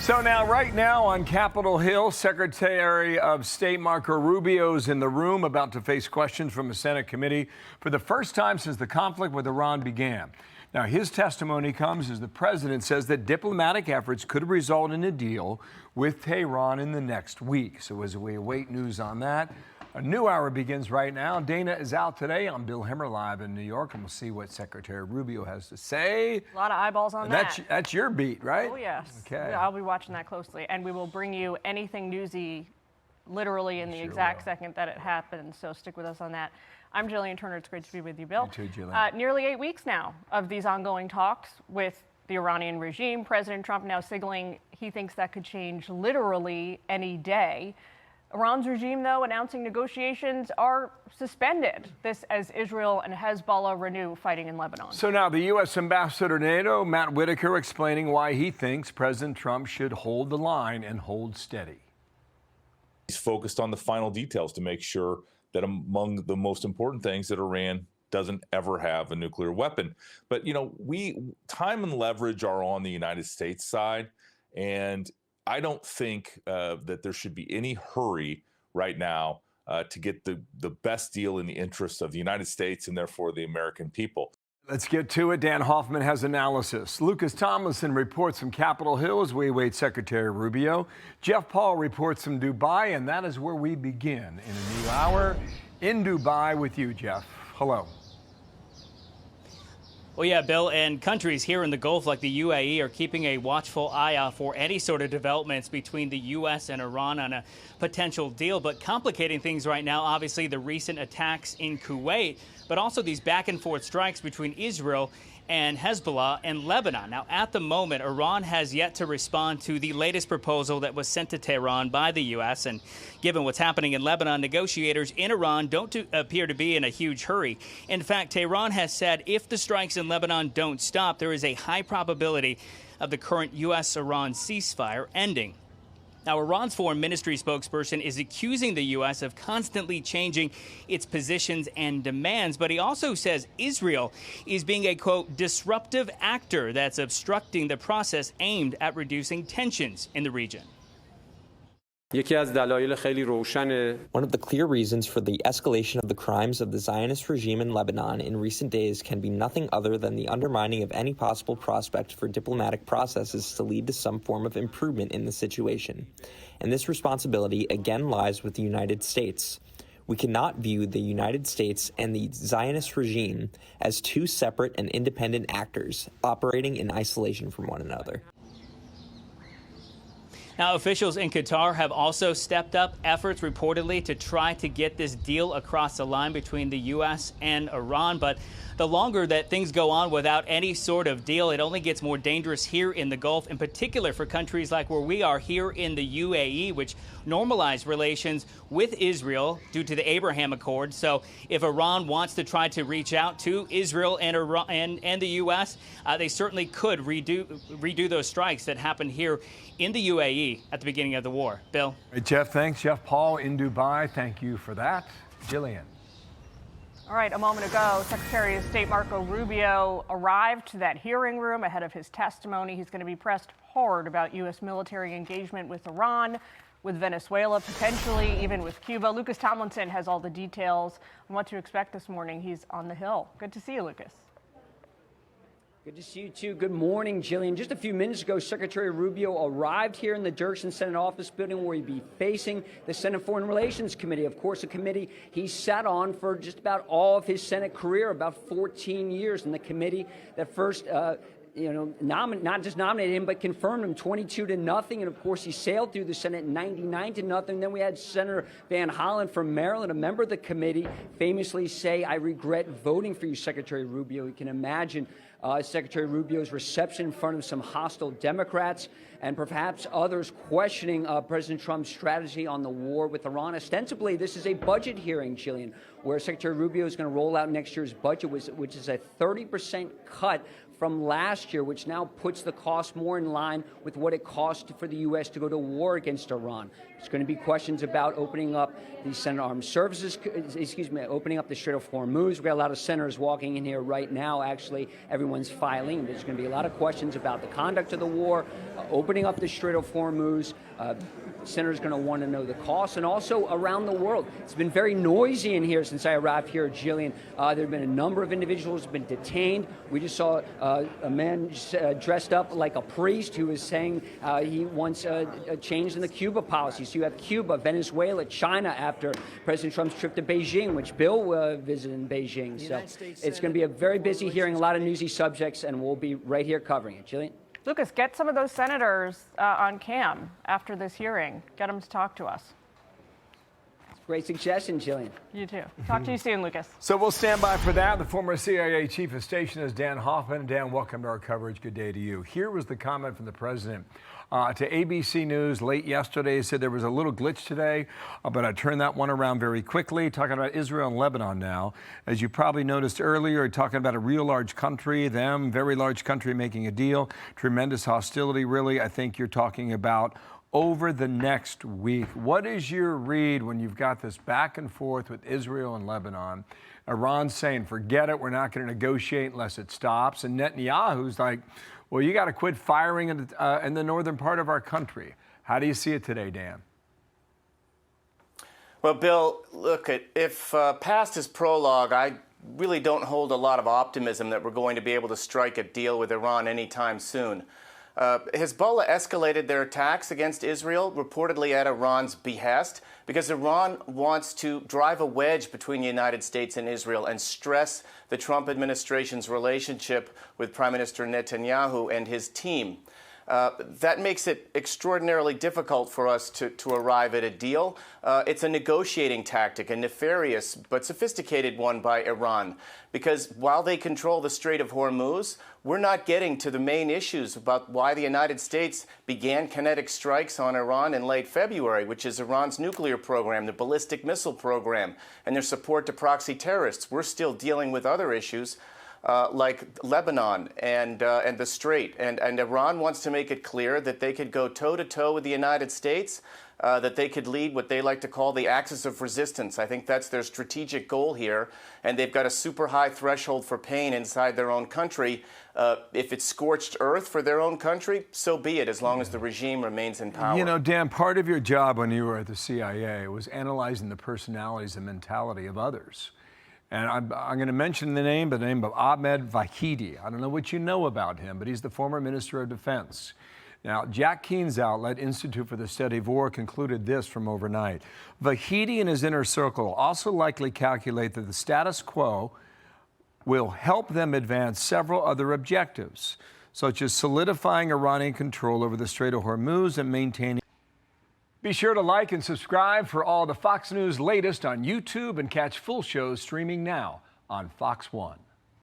So now, right now on Capitol Hill, Secretary of State Marco Rubio is in the room, about to face questions from a Senate committee for the first time since the conflict with Iran began. Now, his testimony comes as the president says that diplomatic efforts could result in a deal with Tehran in the next week. So as we await news on that, a new hour begins right now. Dana is out today. I'm Bill Hemmer live in New York, and we'll see what Secretary Rubio has to say. A lot of eyeballs on that. That's your beat, right? Oh, yes. Okay. I'll be watching that closely, and we will bring you anything newsy literally in the exact second that it happens, so stick with us on that. I'm Jillian Turner. It's great to be with you, Bill. You too, Jillian. Nearly 8 weeks now of these ongoing talks with the Iranian regime. President Trump now signaling he thinks that could change literally any day. Iran's regime, though, announcing negotiations are suspended. This as Israel and Hezbollah renew fighting in Lebanon. So now the U.S. Ambassador to NATO, Matt Whitaker, explaining why he thinks President Trump should hold the line and hold steady. He's focused on the final details to make sure that among the most important things that Iran doesn't ever have a nuclear weapon. But, you know, time and leverage are on the United States side, and I don't think that there should be any hurry right now to get the best deal in the interests of the United States and therefore the American people. Let's get to it. Dan Hoffman has analysis. Lucas Tomlinson reports from Capitol Hill as we await Secretary Rubio. Jeff Paul reports from Dubai, and that is where we begin in a new hour in Dubai with you, Jeff. Hello. Well, yeah, Bill, and countries here in the Gulf like the UAE are keeping a watchful eye out for any sort of developments between the U.S. and Iran on a potential deal. But complicating things right now, obviously, the recent attacks in Kuwait, but also these back and forth strikes between Israel and Hezbollah and Lebanon. Now, at the moment, Iran has yet to respond to the latest proposal that was sent to Tehran by the U.S. And given what's happening in Lebanon, negotiators in Iran don't appear to be in a huge hurry. In fact, Tehran has said if the strikes in Lebanon don't stop, there is a high probability of the current U.S.-Iran ceasefire ending. Now, Iran's foreign ministry spokesperson is accusing the U.S. of constantly changing its positions and demands, but he also says Israel is being a, quote, disruptive actor that's obstructing the process aimed at reducing tensions in the region. One of the clear reasons for the escalation of the crimes of the Zionist regime in Lebanon in recent days can be nothing other than the undermining of any possible prospect for diplomatic processes to lead to some form of improvement in the situation. And this responsibility again lies with the United States. We cannot view the United States and the Zionist regime as two separate and independent actors operating in isolation from one another. Now, officials in Qatar have also stepped up efforts reportedly to try to get this deal across the line between the U.S. and Iran. But the longer that things go on without any sort of deal, it only gets more dangerous here in the Gulf, in particular for countries like where we are here in the UAE, which normalized relations with Israel due to the Abraham Accord. So if Iran wants to try to reach out to Israel and Iran and the U.S., they certainly could redo those strikes that happened here in the UAE at the beginning of the war. Bill? Hey, Jeff, thanks. Jeff Paul in Dubai. Thank you for that. Jillian. All right, a moment ago, Secretary of State Marco Rubio arrived to that hearing room ahead of his testimony. He's going to be pressed hard about U.S. military engagement with Iran, with Venezuela, potentially even with Cuba. Lucas Tomlinson has all the details on what to expect this morning. He's on the Hill. Good to see you, Lucas. Good to see you, too. Good morning, Jillian. Just a few minutes ago, Secretary Rubio arrived here in the Dirksen Senate office building where he'd be facing the Senate Foreign Relations Committee. Of course, a committee he sat on for just about all of his Senate career, about 14 years, in the committee that first not just nominated him, but confirmed him 22-0. And of course, he sailed through the Senate 99-0. Then we had Senator Van Hollen from Maryland, a member of the committee, famously say, "I regret voting for you, Secretary Rubio." You can imagine Secretary Rubio's reception in front of some hostile Democrats and perhaps others questioning President Trump's strategy on the war with Iran. Ostensibly, this is a budget hearing, Jillian, where Secretary Rubio is going to roll out next year's budget, which is a 30% cut from last year, which now puts the cost more in line with what it cost for the U.S. to go to war against Iran. There's going to be questions about opening up the Senate Armed Services, opening up the Strait of Hormuz. We've got a lot of senators walking in here right now. Actually, everyone's filing. There's going to be a lot of questions about the conduct of the war, opening up the Strait of Hormuz. Senators going to want to know the costs, and also around the world. It's been very noisy in here since I arrived here, Jillian. There have been a number of individuals who have been detained. We just saw a man dressed up like a priest who was saying he wants a change in the Cuba policy. So you have Cuba, Venezuela, China after President Trump's trip to Beijing, which Bill visited in Beijing. So it's going to be a very busy hearing, a lot of newsy subjects, and we'll be right here covering it. Jillian? Lucas, get some of those senators on cam after this hearing. Get them to talk to us. Great suggestion, Jillian. You too. Talk to you soon, Lucas. So we'll stand by for that. The former CIA chief of station is Dan Hoffman. Dan, welcome to our coverage. Good day to you. Here was the comment from the president to ABC News late yesterday. He said there was a little glitch today, but I turned that one around very quickly. Talking about Israel and Lebanon now. As you probably noticed earlier, talking about a real large country, them, very large country making a deal. Tremendous hostility, really. I think you're talking about over the next week. What is your read when you've got this back and forth with Israel and Lebanon? Iran's saying, forget it, we're not going to negotiate unless it stops. And Netanyahu's like, well, you got to quit firing in the northern part of our country. How do you see it today, Dan? Well, Bill, look, if past is prologue, I really don't hold a lot of optimism that we're going to be able to strike a deal with Iran anytime soon. Hezbollah escalated their attacks against Israel, reportedly at Iran's behest, because Iran wants to drive a wedge between the United States and Israel and stress the Trump administration's relationship with Prime Minister Netanyahu and his team. That makes it extraordinarily difficult for us to arrive at a deal. It's a negotiating tactic, a nefarious but sophisticated one by Iran, because while they control the Strait of Hormuz, we're not getting to the main issues about why the United States began kinetic strikes on Iran in late February, which is Iran's nuclear program, the ballistic missile program, and their support to proxy terrorists. We're still dealing with other issues like Lebanon and the Strait. And Iran wants to make it clear that they could go toe-to-toe with the United States, that they could lead what they like to call the axis of resistance. I think that's their strategic goal here. And they've got a super high threshold for pain inside their own country. If it's scorched earth for their own country, so be it, as long as the regime remains in power. You know, Dan, part of your job when you were at the CIA was analyzing the personalities and mentality of others. And I'm going to mention the name of Ahmed Vahidi. I don't know what you know about him, but he's the former Minister of Defense. Now, Jack Keene's outlet, Institute for the Study of War, concluded this from overnight. Vahidi and his inner circle also likely calculate that the status quo will help them advance several other objectives, such as solidifying Iranian control over the Strait of Hormuz and maintaining. Be sure to like and subscribe for all the Fox News latest on YouTube and catch full shows streaming now on Fox One.